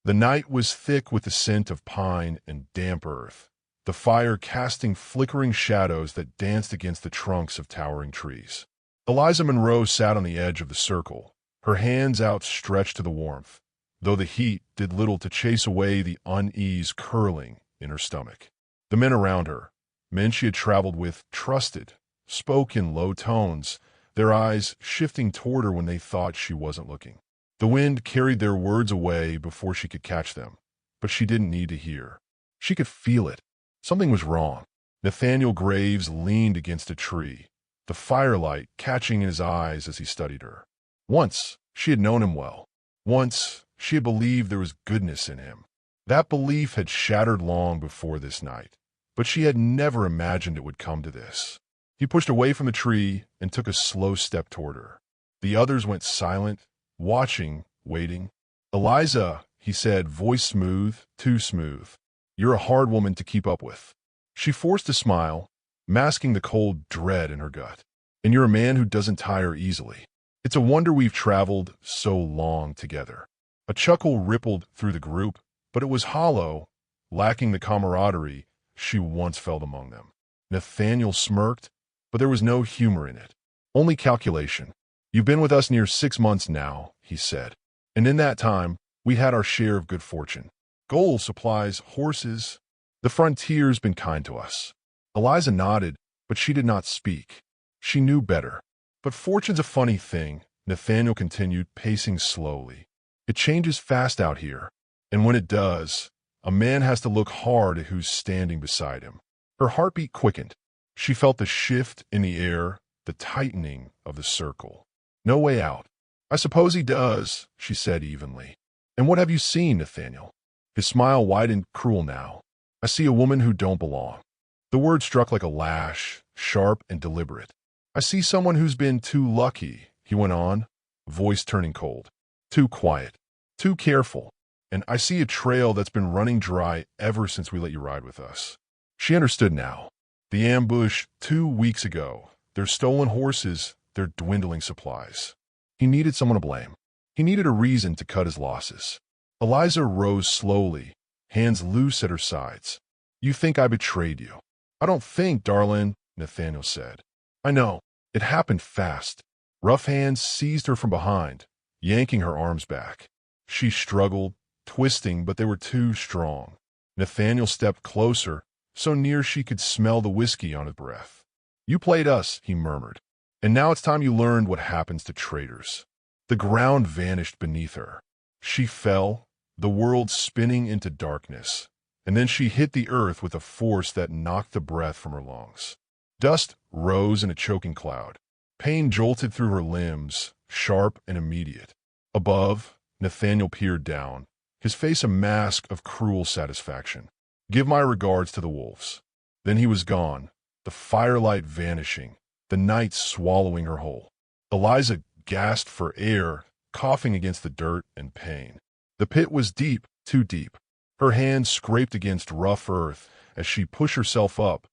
The night was thick with the scent of pine and damp earth, the fire casting flickering shadows that danced against the trunks of towering trees. Eliza Monroe sat on the edge of the circle, her hands outstretched to the warmth, though the heat did little to chase away the unease curling in her stomach. The men around her, men she had traveled with, trusted, spoke in low tones, their eyes shifting toward her when they thought she wasn't looking. The wind carried their words away before she could catch them, but she didn't need to hear. She could feel it. Something was wrong. Nathaniel Graves leaned against a tree, the firelight catching in his eyes as he studied her. Once, she had known him well. Once, she had believed there was goodness in him. That belief had shattered long before this night, but she had never imagined it would come to this. He pushed away from the tree and took a slow step toward her. The others went silent, watching, waiting. "Eliza," he said, voice smooth, too smooth. "You're a hard woman to keep up with." She forced a smile, masking the cold dread in her gut. "And you're a man who doesn't tire easily. It's a wonder we've traveled so long together." A chuckle rippled through the group, but it was hollow, lacking the camaraderie she once felt among them. Nathaniel smirked, but there was no humor in it, only calculation. "You've been with us near 6 months now," he said, "and in that time, we had our share of good fortune. Gold, supplies, horses. The frontier's been kind to us." Eliza nodded, but she did not speak. She knew better. "But fortune's a funny thing," Nathaniel continued, pacing slowly. "It changes fast out here, and when it does, a man has to look hard at who's standing beside him." Her heartbeat quickened. She felt the shift in the air, the tightening of the circle. "No way out." "I suppose he does," she said evenly. "And what have you seen, Nathaniel?" His smile widened, cruel now. "I see a woman who don't belong." The word struck like a lash, sharp and deliberate. "I see someone who's been too lucky," he went on, voice turning cold. "Too quiet, too careful. And I see a trail that's been running dry ever since we let you ride with us." She understood now. The ambush 2 weeks ago, their stolen horses, their dwindling supplies. He needed someone to blame. He needed a reason to cut his losses. Eliza rose slowly, hands loose at her sides. "You think I betrayed you." "I don't think, darling," Nathaniel said. "I know. It happened fast." Rough hands seized her from behind, yanking her arms back. She struggled, twisting, but they were too strong. Nathaniel stepped closer, so near she could smell the whiskey on his breath. "You played us," he murmured. "And now it's time you learned what happens to traitors." The ground vanished beneath her. She fell, the world spinning into darkness, and then she hit the earth with a force that knocked the breath from her lungs. Dust rose in a choking cloud. Pain jolted through her limbs, sharp and immediate. Above, Nathaniel peered down, his face a mask of cruel satisfaction. "Give my regards to the wolves." Then he was gone, the firelight vanishing, the night swallowing her whole. Eliza gasped for air, coughing against the dirt and pain. The pit was deep, too deep. Her hands scraped against rough earth as she pushed herself up,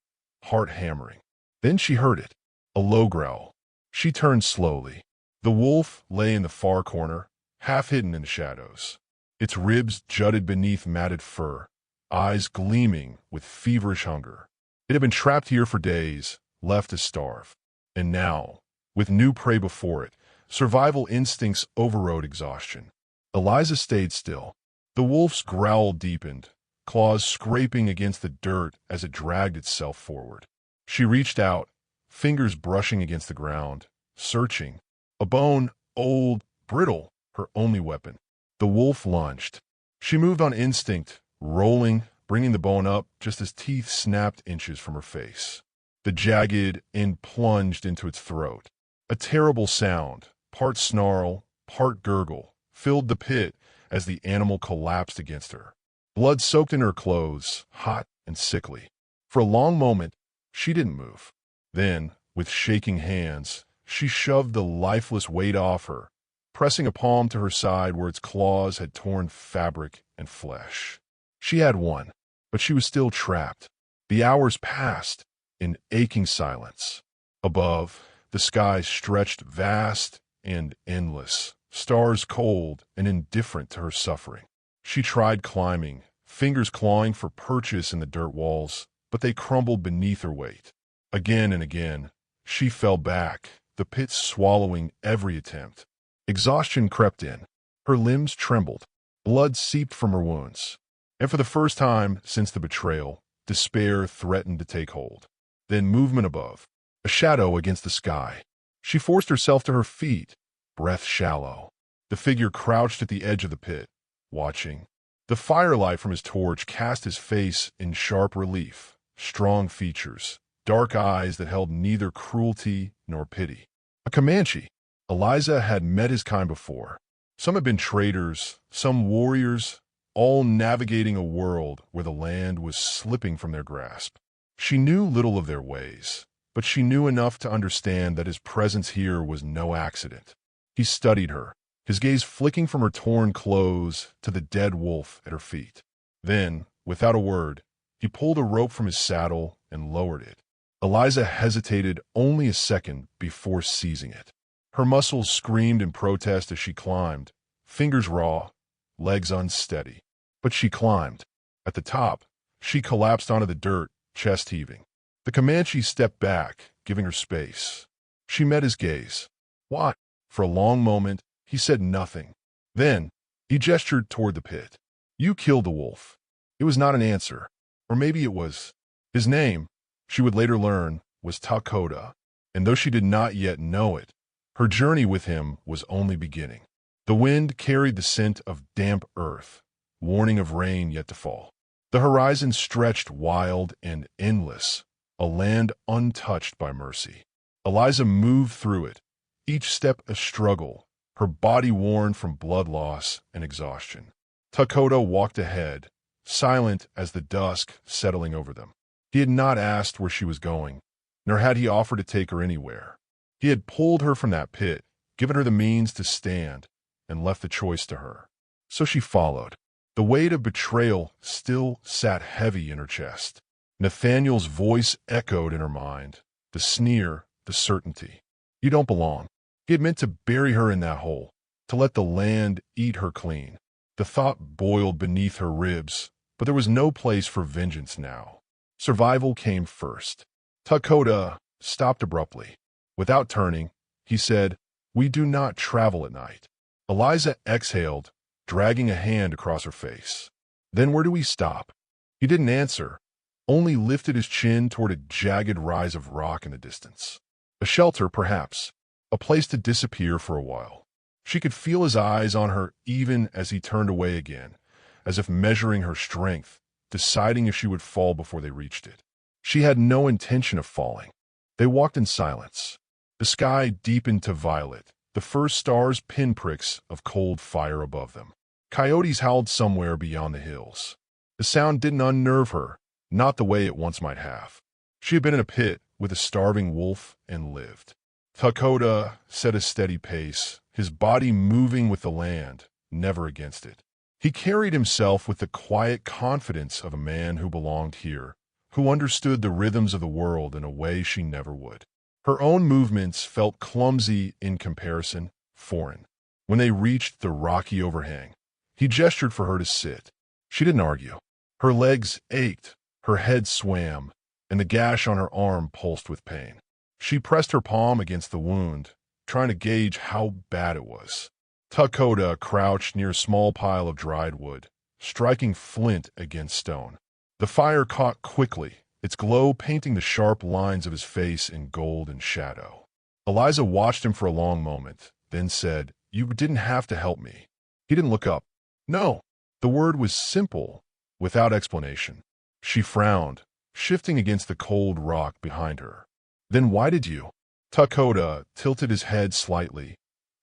heart hammering. Then she heard it, a low growl. She turned slowly. The wolf lay in the far corner, half hidden in the shadows. Its ribs jutted beneath matted fur, eyes gleaming with feverish hunger. It had been trapped here for days, left to starve. And now, with new prey before it, survival instincts overrode exhaustion. Eliza stayed still. The wolf's growl deepened, claws scraping against the dirt as it dragged itself forward. She reached out, fingers brushing against the ground, searching. A bone, old, brittle, her only weapon. The wolf lunged. She moved on instinct, rolling, bringing the bone up just as teeth snapped inches from her face. The jagged end plunged into its throat. A terrible sound, part snarl, part gurgle, filled the pit as the animal collapsed against her. Blood soaked in her clothes, hot and sickly. For a long moment, she didn't move. Then, with shaking hands, she shoved the lifeless weight off her, pressing a palm to her side where its claws had torn fabric and flesh. She had won, but she was still trapped. The hours passed in aching silence. Above, the sky stretched vast and endless, stars cold and indifferent to her suffering. She tried climbing, fingers clawing for purchase in the dirt walls, but they crumbled beneath her weight. Again and again, she fell back, the pit swallowing every attempt. Exhaustion crept in. Her limbs trembled. Blood seeped from her wounds. And for the first time since the betrayal, despair threatened to take hold. Then movement above, a shadow against the sky. She forced herself to her feet, breath shallow. The figure crouched at the edge of the pit, watching. The firelight from his torch cast his face in sharp relief, strong features, dark eyes that held neither cruelty nor pity. A Comanche. Eliza had met his kind before. Some had been traders, some warriors, all navigating a world where the land was slipping from their grasp. She knew little of their ways, but she knew enough to understand that his presence here was no accident. He studied her, his gaze flicking from her torn clothes to the dead wolf at her feet. Then, without a word, he pulled a rope from his saddle and lowered it. Eliza hesitated only a second before seizing it. Her muscles screamed in protest as she climbed, fingers raw, legs unsteady. But she climbed. At the top, she collapsed onto the dirt, chest heaving. The Comanche stepped back, giving her space. She met his gaze. "What?" For a long moment, he said nothing. Then, he gestured toward the pit. "You killed the wolf." It was not an answer. Or maybe it was. His name, she would later learn, was Takoda. And though she did not yet know it, her journey with him was only beginning. The wind carried the scent of damp earth, warning of rain yet to fall. The horizon stretched wild and endless, a land untouched by mercy. Eliza moved through it, each step a struggle, her body worn from blood loss and exhaustion. Takoda walked ahead, silent as the dusk settling over them. He had not asked where she was going, nor had he offered to take her anywhere. He had pulled her from that pit, given her the means to stand, and left the choice to her. So she followed. The weight of betrayal still sat heavy in her chest. Nathaniel's voice echoed in her mind, the sneer, the certainty. "You don't belong." He had meant to bury her in that hole, to let the land eat her clean. The thought boiled beneath her ribs, but there was no place for vengeance now. Survival came first. Takoda stopped abruptly. Without turning, he said, "We do not travel at night." Eliza exhaled, dragging a hand across her face. "Then where do we stop?" He didn't answer, only lifted his chin toward a jagged rise of rock in the distance. A shelter, perhaps, a place to disappear for a while. She could feel his eyes on her even as he turned away again, as if measuring her strength, deciding if she would fall before they reached it. She had no intention of falling. They walked in silence. The sky deepened to violet, the first stars pinpricks of cold fire above them. Coyotes howled somewhere beyond the hills. The sound didn't unnerve her, not the way it once might have. She had been in a pit with a starving wolf and lived. Takoda set a steady pace, his body moving with the land, never against it. He carried himself with the quiet confidence of a man who belonged here, who understood the rhythms of the world in a way she never would. Her own movements felt clumsy in comparison, foreign. When they reached the rocky overhang, he gestured for her to sit. She didn't argue. Her legs ached, her head swam, and the gash on her arm pulsed with pain. She pressed her palm against the wound, trying to gauge how bad it was. Takoda crouched near a small pile of dried wood, striking flint against stone. The fire caught quickly, its glow painting the sharp lines of his face in gold and shadow. Eliza watched him for a long moment, then said, "You didn't have to help me." He didn't look up. No. The word was simple, without explanation. She frowned, shifting against the cold rock behind her. "Then why did you?" Takoda tilted his head slightly,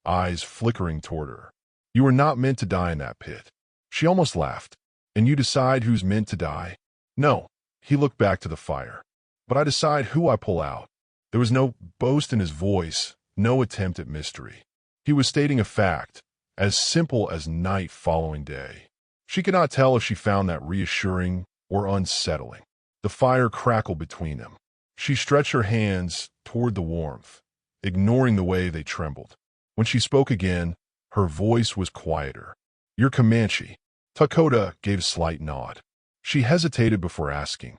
eyes flickering toward her. "You were not meant to die in that pit." She almost laughed. "And you decide who's meant to die?" "No." He looked back to the fire. "But I decide who I pull out." There was no boast in his voice, no attempt at mystery. He was stating a fact, as simple as night following day. She could not tell if she found that reassuring or unsettling. The fire crackled between them. She stretched her hands toward the warmth, ignoring the way they trembled. When she spoke again, her voice was quieter. "You're Comanche." Dakota gave a slight nod. She hesitated before asking,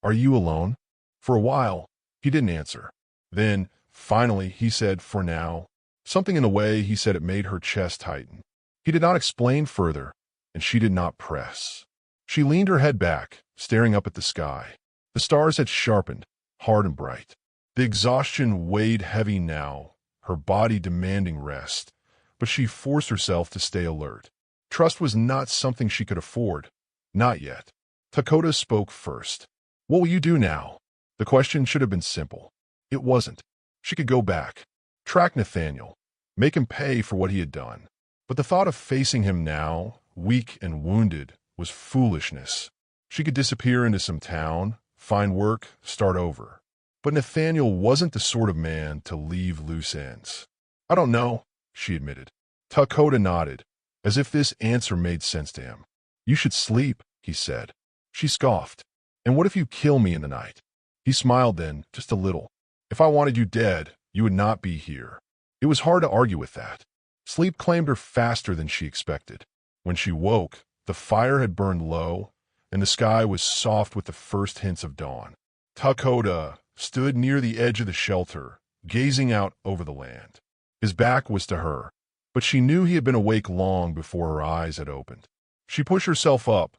"Are you alone?" For a while, he didn't answer. Then, finally, he said, "For now." Something in the way he said it made her chest tighten. He did not explain further, and she did not press. She leaned her head back, staring up at the sky. The stars had sharpened, hard and bright. The exhaustion weighed heavy now, her body demanding rest, but she forced herself to stay alert. Trust was not something she could afford. Not yet. Dakota spoke first. "What will you do now?" The question should have been simple. It wasn't. She could go back, track Nathaniel, make him pay for what he had done. But the thought of facing him now, weak and wounded, was foolishness. She could disappear into some town, find work, start over. But Nathaniel wasn't the sort of man to leave loose ends. "I don't know," she admitted. Dakota nodded, as if this answer made sense to him. "You should sleep," he said. She scoffed. "And what if you kill me in the night?" He smiled then, just a little. "If I wanted you dead, you would not be here." It was hard to argue with that. Sleep claimed her faster than she expected. When she woke, the fire had burned low, and the sky was soft with the first hints of dawn. Dakota stood near the edge of the shelter, gazing out over the land. His back was to her, but she knew he had been awake long before her eyes had opened. She pushed herself up,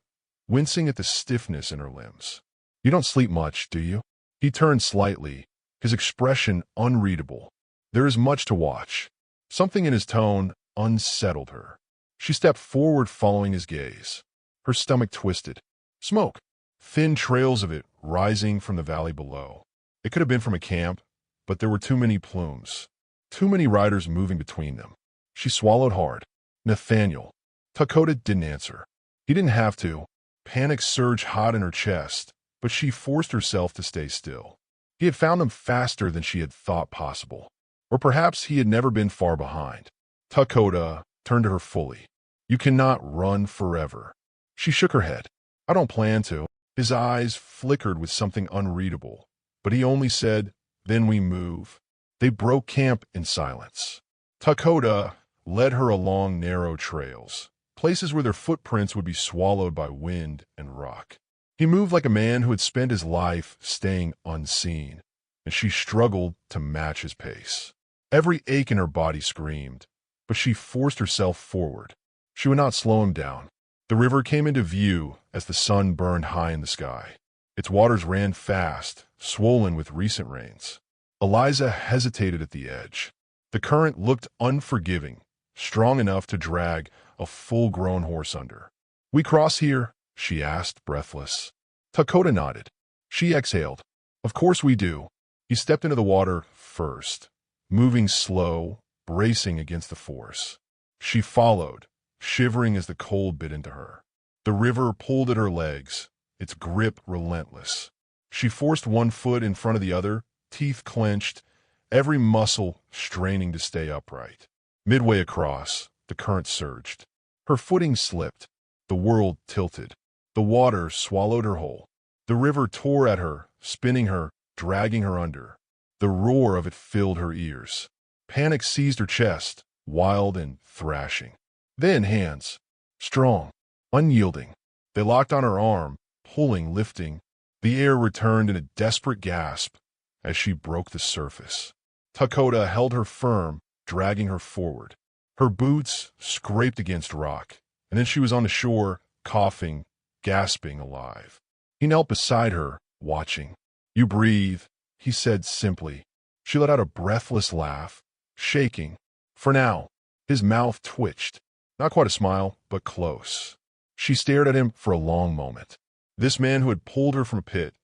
wincing at the stiffness in her limbs. "You don't sleep much, do you?" He turned slightly, his expression unreadable. There is much to watch. Something in his tone unsettled her. She stepped forward following his gaze. Her stomach twisted. Smoke. Thin trails of it rising from the valley below. It could have been from a camp, but there were too many plumes. Too many riders moving between them. She swallowed hard. "Nathaniel." Dakota didn't answer. He didn't have to. Panic surged hot in her chest, but she forced herself to stay still. He had found them faster than she had thought possible. Or perhaps he had never been far behind. Dakota turned to her fully. "You cannot run forever." She shook her head. "I don't plan to." His eyes flickered with something unreadable, but he only said, "Then we move." They broke camp in silence. Dakota led her along narrow trails, places where their footprints would be swallowed by wind and rock. He moved like a man who had spent his life staying unseen, and she struggled to match his pace. Every ache in her body screamed, but she forced herself forward. She would not slow him down. The river came into view as the sun burned high in the sky. Its waters ran fast, swollen with recent rains. Eliza hesitated at the edge. The current looked unforgiving, strong enough to drag a full-grown horse under. "We cross here?" she asked, breathless. Dakota nodded. She exhaled. "Of course we do." He stepped into the water first, moving slow, bracing against the force. She followed, shivering as the cold bit into her. The river pulled at her legs, its grip relentless. She forced one foot in front of the other, teeth clenched, every muscle straining to stay upright. Midway across, the current surged. Her footing slipped. The world tilted. The water swallowed her whole. The river tore at her, spinning her, dragging her under. The roar of it filled her ears. Panic seized her chest, wild and thrashing. Then hands, strong, unyielding. They locked on her arm, pulling, lifting. The air returned in a desperate gasp as she broke the surface. Dakota held her firm, dragging her forward. Her boots scraped against rock, and then she was on the shore, coughing, gasping, alive. He knelt beside her, watching. "You breathe," he said simply. She let out a breathless laugh, shaking. "For now." His mouth twitched. Not quite a smile, but close. She stared at him for a long moment. This man who had pulled her from a pit,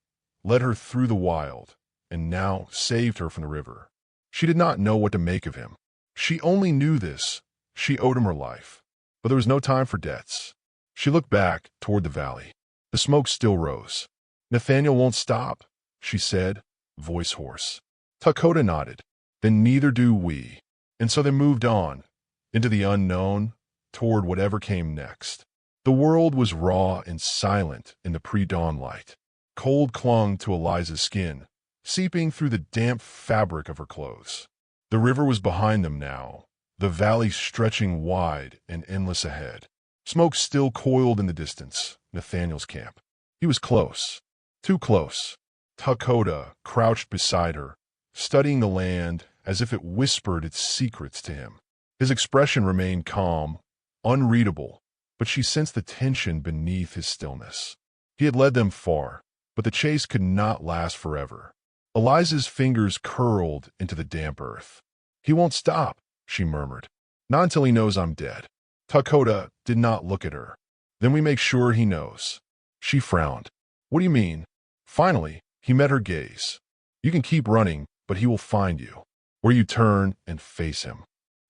led her through the wild, and now saved her from the river. She did not know what to make of him. She only knew this. She owed him her life. But there was no time for debts. She looked back toward the valley. The smoke still rose. "Nathaniel won't stop," she said, voice hoarse. Dakota nodded. "Then neither do we." And so they moved on, into the unknown, toward whatever came next. The world was raw and silent in the pre-dawn light. Cold clung to Eliza's skin, seeping through the damp fabric of her clothes. The river was behind them now, the valley stretching wide and endless ahead. Smoke still coiled in the distance. Nathaniel's camp. He was close. Too close. Dakota crouched beside her, studying the land as if it whispered its secrets to him. His expression remained calm, unreadable, but she sensed the tension beneath his stillness. He had led them far, but the chase could not last forever. Eliza's fingers curled into the damp earth. "He won't stop," she murmured. "Not until he knows I'm dead." Dakota did not look at her. "Then we make sure he knows." She frowned. "What do you mean?" Finally, he met her gaze. "You can keep running, but he will find you, where you turn and face him."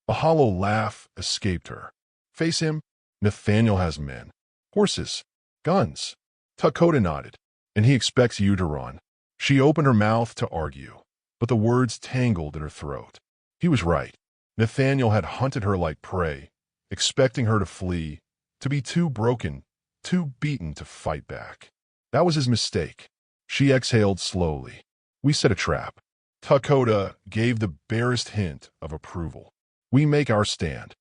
A hollow laugh escaped her. "Face him? Nathaniel has men, horses, guns." Dakota nodded. "And he expects you to run." She opened her mouth to argue, but the words tangled in her throat. He was right. Nathaniel had hunted her like prey, expecting her to flee, to be too broken, too beaten to fight back. That was his mistake. She exhaled slowly. "We set a trap." Dakota gave the barest hint of approval. "We make our stand."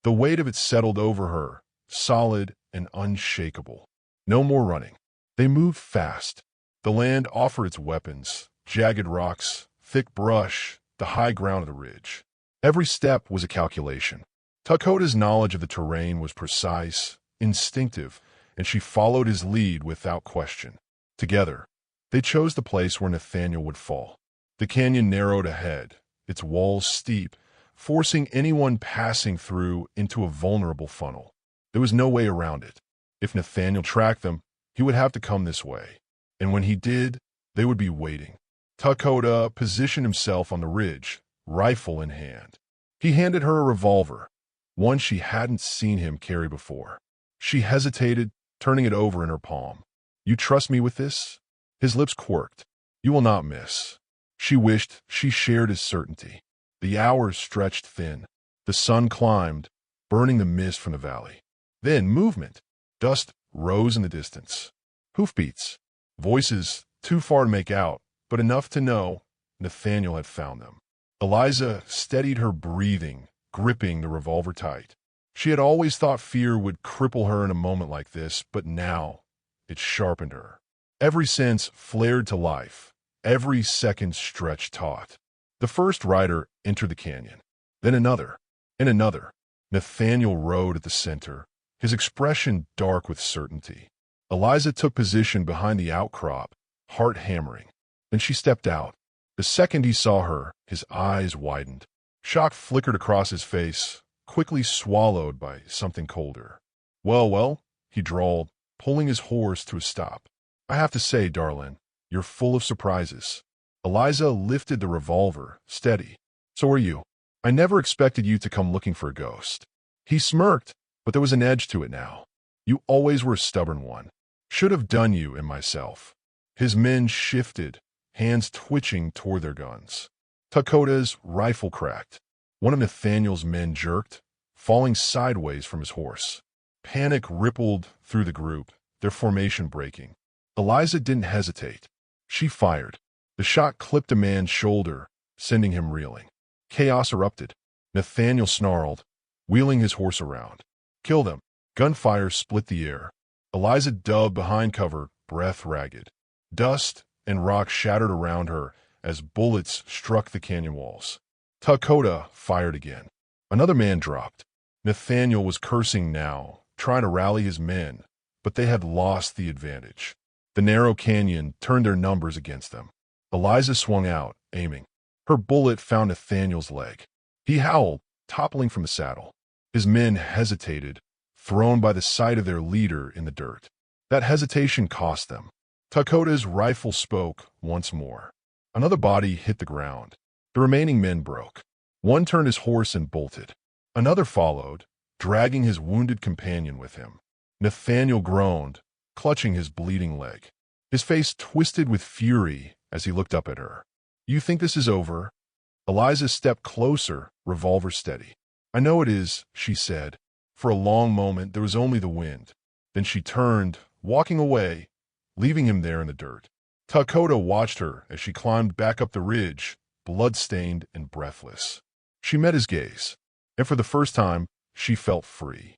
The weight of it settled over her, solid and unshakable. No more running. They moved fast. The land offered its weapons, jagged rocks, thick brush, the high ground of the ridge. Every step was a calculation. Dakota's knowledge of the terrain was precise, instinctive, and she followed his lead without question. Together, they chose the place where Nathaniel would fall. The canyon narrowed ahead, its walls steep, forcing anyone passing through into a vulnerable funnel. There was no way around it. If Nathaniel tracked them, he would have to come this way. And when he did, they would be waiting. Dakota positioned himself on the ridge, rifle in hand. He handed her a revolver, one she hadn't seen him carry before. She hesitated, turning it over in her palm. "You trust me with this?" His lips quirked. "You will not miss." She wished she shared his certainty. The hours stretched thin. The sun climbed, burning the mist from the valley. Then movement. Dust rose in the distance. Hoofbeats. Voices, too far to make out, but enough to know Nathaniel had found them. Eliza steadied her breathing, gripping the revolver tight. She had always thought fear would cripple her in a moment like this, but now it sharpened her. Every sense flared to life, every second stretched taut. The first rider entered the canyon, then another, and another. Nathaniel rode at the center, his expression dark with certainty. Eliza took position behind the outcrop, heart hammering. Then she stepped out. The second he saw her, his eyes widened. Shock flickered across his face, quickly swallowed by something colder. Well, he drawled, pulling his horse to a stop. "I have to say, darling, you're full of surprises." Eliza lifted the revolver, steady. "So are you. I never expected you to come looking for a ghost." He smirked, but there was an edge to it now. "You always were a stubborn one. Should have done you and myself." His men shifted, hands twitching toward their guns. Dakota's rifle cracked. One of Nathaniel's men jerked, falling sideways from his horse. Panic rippled through the group, their formation breaking. Eliza didn't hesitate. She fired. The shot clipped a man's shoulder, sending him reeling. Chaos erupted. Nathaniel snarled, wheeling his horse around. "Kill them." Gunfire split the air. Eliza dove behind cover, breath ragged. Dust and rock shattered around her as bullets struck the canyon walls. Dakota fired again. Another man dropped. Nathaniel was cursing now, trying to rally his men, but they had lost the advantage. The narrow canyon turned their numbers against them. Eliza swung out, aiming. Her bullet found Nathaniel's leg. He howled, toppling from the saddle. His men hesitated, thrown by the sight of their leader in the dirt. That hesitation cost them. Dakota's rifle spoke once more. Another body hit the ground. The remaining men broke. One turned his horse and bolted. Another followed, dragging his wounded companion with him. Nathaniel groaned, clutching his bleeding leg. His face twisted with fury as he looked up at her. "You think this is over?" Eliza stepped closer, revolver steady. "I know it is," she said. For a long moment there was only the wind. Then she turned, walking away, leaving him there in the dirt. Dakota watched her as she climbed back up the ridge, blood-stained and breathless. She met his gaze, and for the first time, she felt free.